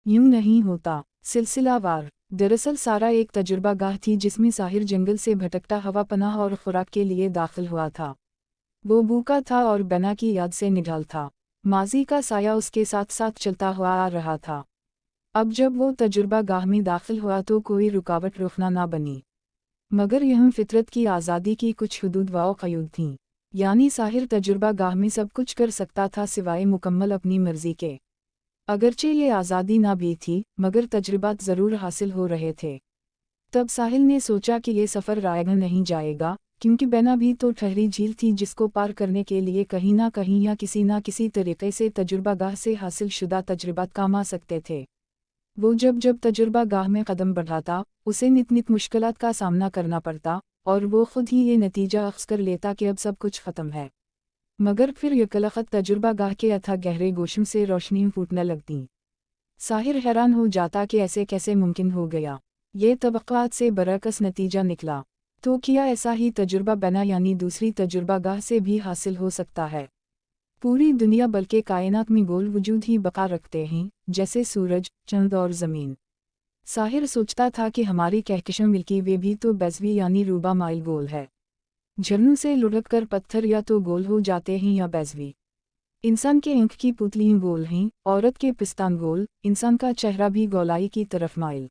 यूं नहीं होता। सिलसिलावार। दरअसल सारा एक तजुर्बा गाह थी जिसमें साहिर जंगल से भटकता हवा पनाह और खुराक के लिए दाखिल हुआ था। वो भूखा था और बना की याद से निढाल था। माजी का साया उसके साथ साथ चलता हुआ आ रहा था। अब जब वो तजुर्बा गाह में दाखिल हुआ तो कोई रुकावट रोकना ना बनी। मगर यह फितरत की आज़ादी की कुछ हुदूद व क़यूद थीं। यानी साहिर तजुर्बा गाह में सब कुछ कर सकता था सिवाय मुकम्मल अपनी मर्जी के। अगरचे ये आज़ादी ना भी थी, मगर तजुर्बात ज़रूर हासिल हो रहे थे। तब साहिल ने सोचा कि ये सफ़र रायगा नहीं जाएगा, क्योंकि बेना भी तो ठहरी झील थी जिसको पार करने के लिए कहीं ना कहीं या किसी ना किसी तरीक़े से तजुर्बा गाह से हासिल शुदा तजुर्बात काम आ सकते थे। वो जब तजुर्बा गाह में कदम बढ़ाता, उसे नित नित मुश्किलात का सामना करना पड़ता, और वो खुद ही ये नतीजा अख्ज़ कर लेता कि अब सब कुछ ख़त्म है। मगर फिर यकलखत तजुर्बा गाह के अथाह गहरे गोशम से रोशनी फूटने लगती। साहिर हैरान हो जाता कि ऐसे कैसे मुमकिन हो गया। ये तवक्कुआत से बरअक्स नतीजा निकला। तो क्या ऐसा ही तजुर्बा बना यानी दूसरी तजुर्बा गाह से भी हासिल हो सकता है? पूरी दुनिया बल्कि कायनात में गोल वजूद ही बका रखते हैं, जैसे सूरज, चंद और ज़मीन। साहिर सोचता था कि हमारी कहकशां मिल्की वे भी तो बेज़वी यानी रूबा माइल गोल है। झरनों से लुढ़क कर पत्थर या तो गोल हो जाते हैं या बेज़वी। इंसान के आँख की पुतलियाँ गोल हैं, औरत के पिस्तान गोल, इंसान का चेहरा भी गोलाई की तरफ माइल।